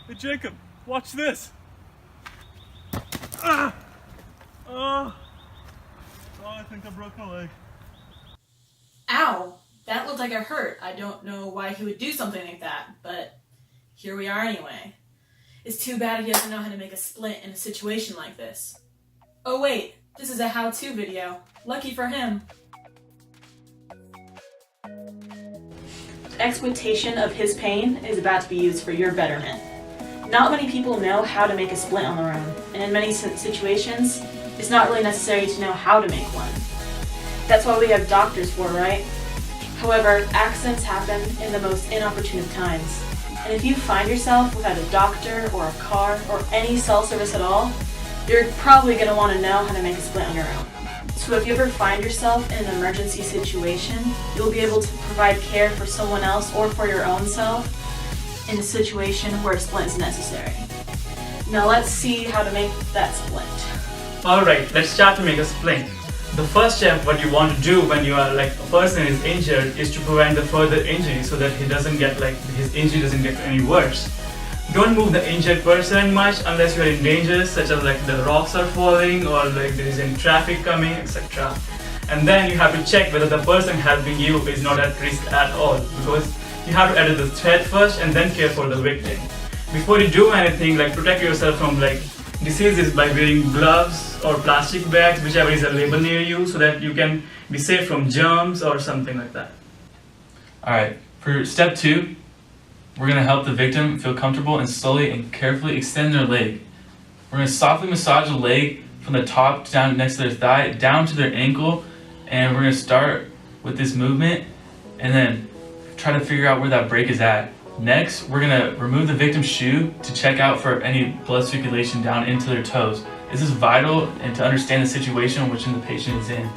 Hey Jacob, watch this! Ah! Oh, I think I broke my leg. Ow! That looked like it hurt. I don't know why he would do something like that, but here we are anyway. It's too bad he doesn't know how to make a splint in a situation like this. Oh wait, this is a how-to video. Lucky for him. The exploitation of his pain is about to be used for your betterment. Not many people know how to make a splint on their own, and in many situations, it's not really necessary to know how to make one. That's what we have doctors for, right? However, accidents happen in the most inopportune of times. And if you find yourself without a doctor or a car or any cell service at all, you're probably going to want to know how to make a splint on your own. So if you ever find yourself in an emergency situation, you'll be able to provide care for someone else or for your own self in a situation where a splint is necessary. Now let's see how to make that splint. Alright, let's start to make a splint. The first step, what you want to do when you are a person is injured, is to prevent the further injury so that he doesn't get his injury doesn't get any worse. Don't move the injured person much unless you are in danger, such as the rocks are falling or there is any traffic coming, etc. And then you have to check whether the person helping you is not at risk at all, because you have to edit the thread first and then care for the victim. Before you do anything, protect yourself from diseases by wearing gloves or plastic bags, whichever is a label near you, so that you can be safe from germs or something like that. Alright, for step 2, we're going to help the victim feel comfortable and slowly and carefully extend their leg. We're going to softly massage the leg from the top down next to their thigh, down to their ankle, and we're going to start with this movement and then try to figure out where that break is at. Next, we're going to remove the victim's shoe to check out for any blood circulation down into their toes. This is vital and to understand the situation in which the patient is in.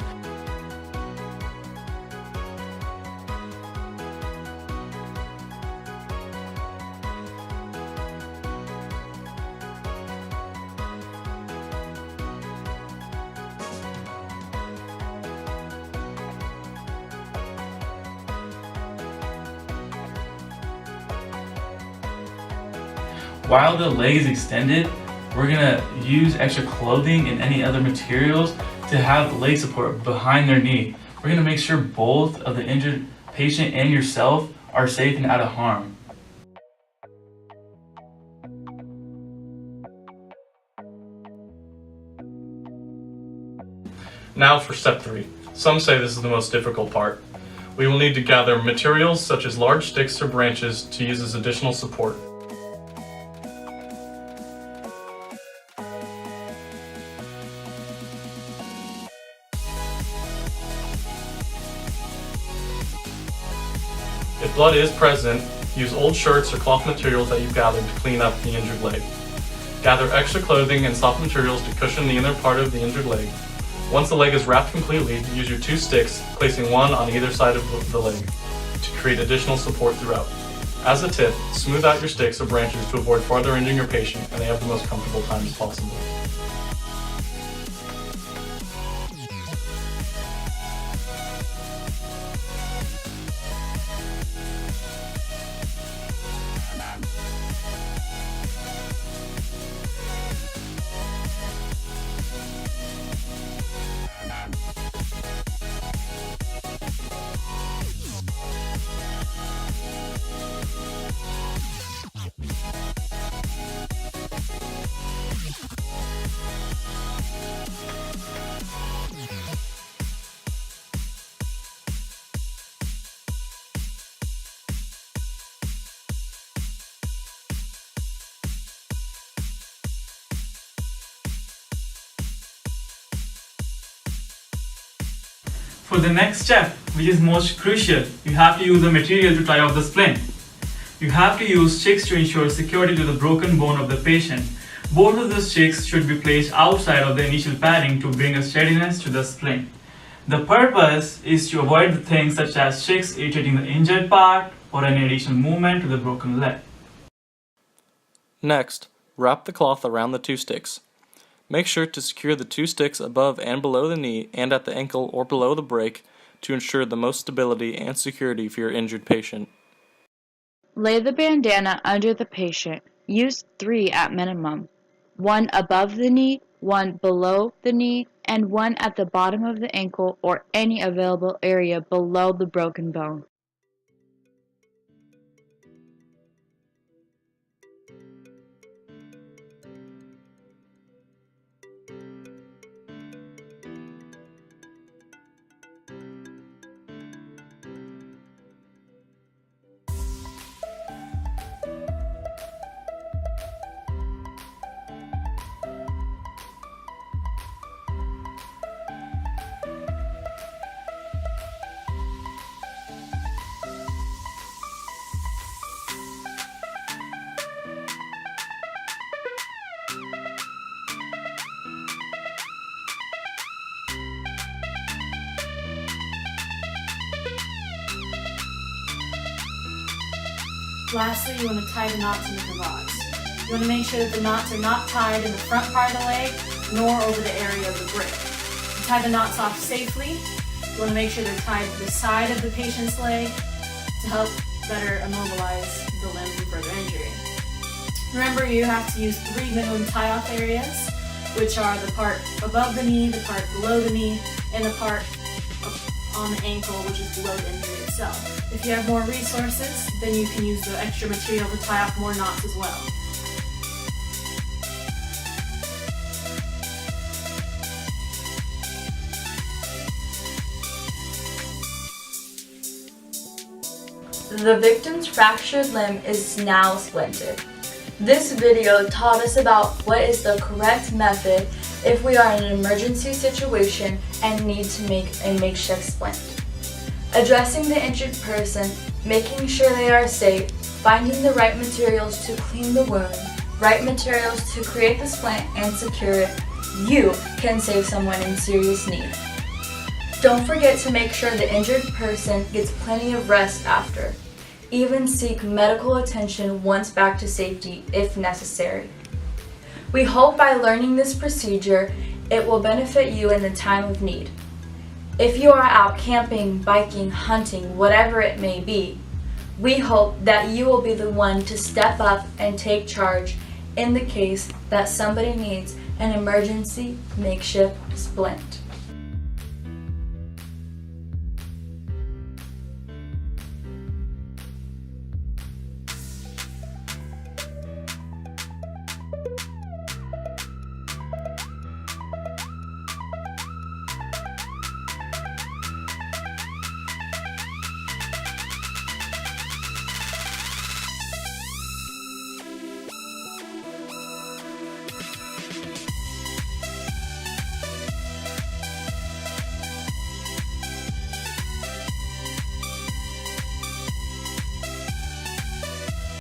While the leg is extended, we're gonna use extra clothing and any other materials to have leg support behind their knee. We're gonna make sure both of the injured patient and yourself are safe and out of harm. Now for step 3. Some say this is the most difficult part. We will need to gather materials such as large sticks or branches to use as additional support. If blood is present, use old shirts or cloth materials that you've gathered to clean up the injured leg. Gather extra clothing and soft materials to cushion the inner part of the injured leg. Once the leg is wrapped completely, use your 2 sticks, placing one on either side of the leg, to create additional support throughout. As a tip, smooth out your sticks or branches to avoid further injuring your patient and they have the most comfortable time as possible. For the next step, which is most crucial, you have to use a material to tie off the splint. You have to use sticks to ensure security to the broken bone of the patient. Both of the sticks should be placed outside of the initial padding to bring a steadiness to the splint. The purpose is to avoid the things such as sticks irritating the injured part or any additional movement to the broken leg. Next, wrap the cloth around the 2 sticks. Make sure to secure the 2 sticks above and below the knee and at the ankle or below the break to ensure the most stability and security for your injured patient. Lay the bandana under the patient. Use 3 at minimum. 1 above the knee, 1 below the knee, and 1 at the bottom of the ankle or any available area below the broken bone. Lastly, you want to tie the knots in the cravats. You want to make sure that the knots are not tied in the front part of the leg, nor over the area of the break. To tie the knots off safely, you want to make sure they're tied to the side of the patient's leg to help better immobilize the limb from further injury. Remember, you have to use 3 minimum tie-off areas, which are the part above the knee, the part below the knee, and the part on the ankle, which is below the injury itself. If you have more resources, then you can use the extra material to tie off more knots as well. The victim's fractured limb is now splinted. This video taught us about what is the correct method if we are in an emergency situation and need to make a makeshift splint. Addressing the injured person, making sure they are safe, finding the right materials to clean the wound, right materials to create the splint and secure it, you can save someone in serious need. Don't forget to make sure the injured person gets plenty of rest after. Even seek medical attention once back to safety if necessary. We hope by learning this procedure, it will benefit you in the time of need. If you are out camping, biking, hunting, whatever it may be, we hope that you will be the one to step up and take charge in the case that somebody needs an emergency makeshift splint.